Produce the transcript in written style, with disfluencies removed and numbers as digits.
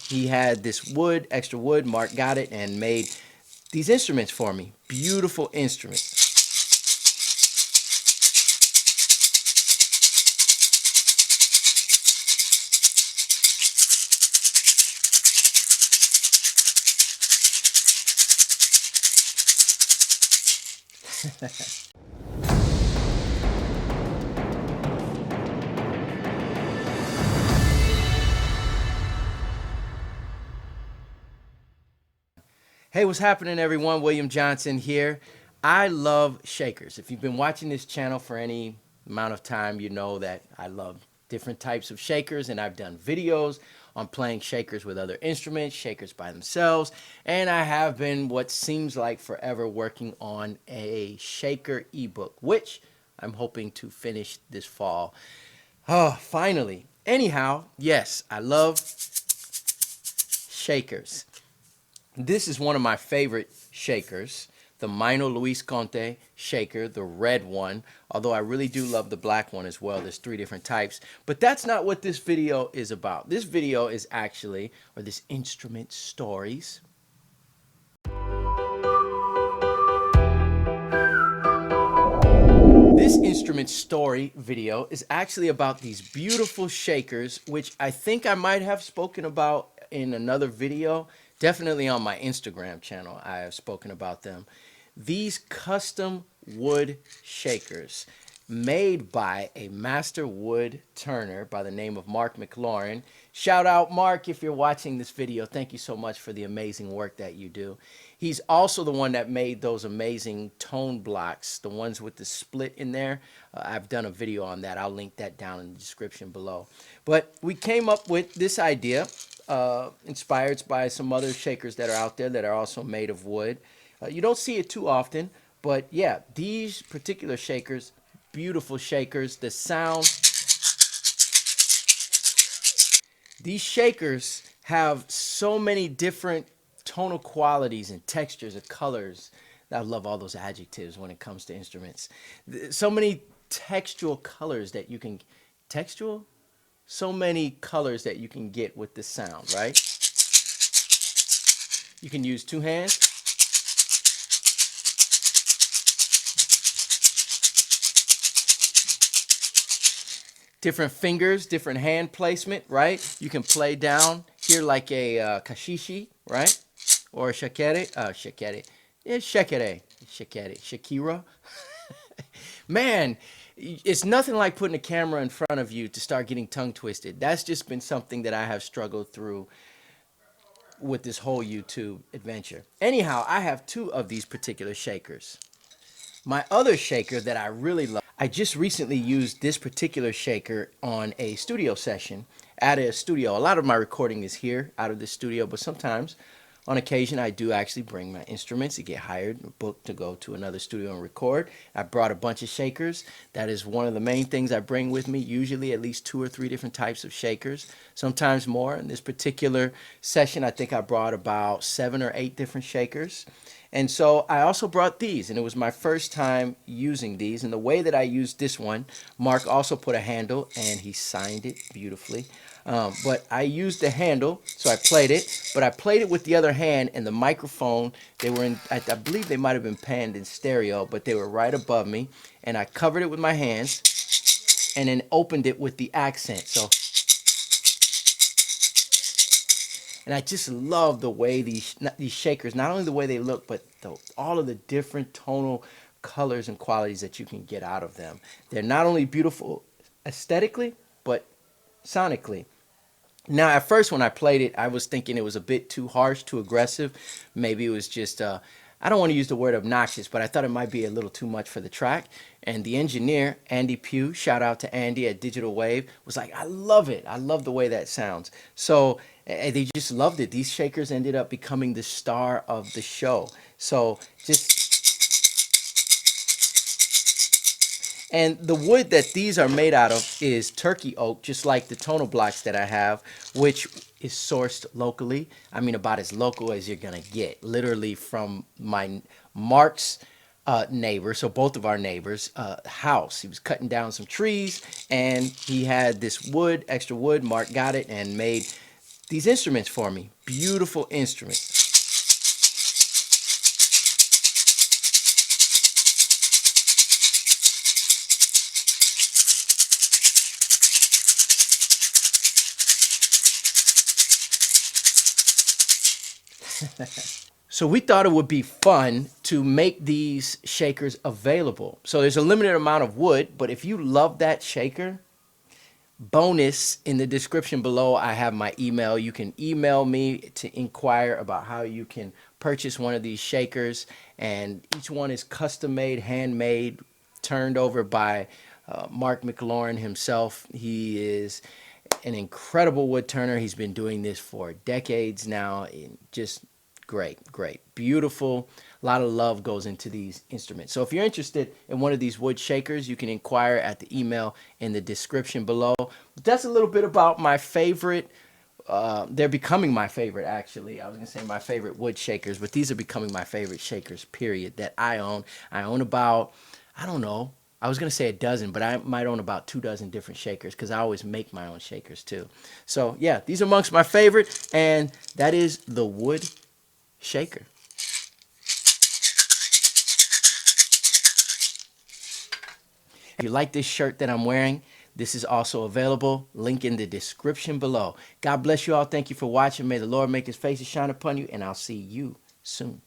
he had this wood, extra wood. Mark got it and made these instruments for me. Beautiful instruments. Hey, what's happening, everyone? William Johnson here. I love shakers. If you've been watching this channel for any amount of time, you know that I love different types of shakers, and I've done videos on playing shakers with other instruments, shakers by themselves, and I have been what seems like forever working on a shaker ebook, which I'm hoping to finish this fall. Oh, finally. Anyhow, yes, I love shakers. This is one of my favorite shakers, the Mino Luis Conte shaker, the red one, although I really do love the black one as well. There's three different types, but that's not what this video is about. This video is actually, or this instrument stories. This instrument story video is actually about these beautiful shakers, which I think I might have spoken about in another video. Definitely on my Instagram channel, I have spoken about them. These custom wood shakers made by a master wood turner by the name of Mark McLaurin. Shout out, Mark, if you're watching this video. Thank you so much for the amazing work that you do. He's also the one that made those amazing tone blocks, the ones with the split in there. I've done a video on that. I'll link that down in the description below. But we came up with this idea, inspired by some other shakers that are out there that are also made of wood. You don't see it too often, but yeah, these particular shakers, beautiful shakers. The sound, these shakers have so many different tonal qualities and textures and colors. I love all those adjectives when it comes to instruments. So many textual colors that you can, textual? So many colors that you can get with this sound, right? You can use two hands. Different fingers, different hand placement, right? You can play down here like a kashishi, right? Or a shakere, shakere. Yeah, shakere, shakere, Shakira. Man, it's nothing like putting a camera in front of you to start getting tongue twisted. That's just been something that I have struggled through with this whole YouTube adventure. Anyhow, I have two of these particular shakers. My other shaker that I really love, I just recently used this particular shaker on a studio session at a studio. A lot of my recording is here out of the studio, but sometimes on occasion I do actually bring my instruments to get hired, booked to go to another studio and record. I brought a bunch of shakers. That is one of the main things I bring with me, usually at least 2 or 3 different types of shakers, sometimes more. In this particular session, I think I brought about 7 or 8 different shakers. And so I also brought these, and it was my first time using these. And the way that I used this one, Mark also put a handle, and he signed it beautifully. But I used the handle, so I played it, but I played it with the other hand, and the microphone, they were in, I believe they might have been panned in stereo, but they were right above me, and I covered it with my hands, and then opened it with the accent. So, and I just love the way these shakers, not only the way they look, but all of the different tonal colors and qualities that you can get out of them. They're not only beautiful aesthetically, but sonically. Now, at first when I played it, I was thinking it was a bit too harsh, too aggressive. Maybe it was just, I don't want to use the word obnoxious, but I thought it might be a little too much for the track. And the engineer, Andy Pugh, shout out to Andy at Digital Wave, was like, I love it. I love the way that sounds. So they just loved it. These shakers ended up becoming the star of the show. So just, and the wood that these are made out of is turkey oak, just like the tonal blocks that I have, which is sourced locally. I mean, about as local as you're gonna get, literally from my Mark's neighbor, so both of our neighbors' house. He was cutting down some trees, and he had this wood, extra wood. Mark got it and made these instruments for me. Beautiful instruments. So we thought it would be fun to make these shakers available. So there's a limited amount of wood, but if you love that shaker, bonus in the description below, I have my email. You can email me to inquire about how you can purchase one of these shakers, and each one is custom made, handmade, turned over by Mark McLaurin himself. He is an incredible wood turner. He's been doing this for decades now, and just great, great, beautiful. A lot of love goes into these instruments. So if you're interested in one of these wood shakers, you can inquire at the email in the description below. But that's a little bit about my favorite. They're becoming my favorite, actually. I was going to say my favorite wood shakers, but these are becoming my favorite shakers, period, that I own. I own about, I don't know, I was going to say a dozen, but I might own about 2 dozen different shakers because I always make my own shakers too. So yeah, these are amongst my favorite, and that is the wood shaker. If you like this shirt that I'm wearing, this is also available. Link in the description below. God bless you all. Thank you for watching. May the Lord make his face to shine upon you, and I'll see you soon.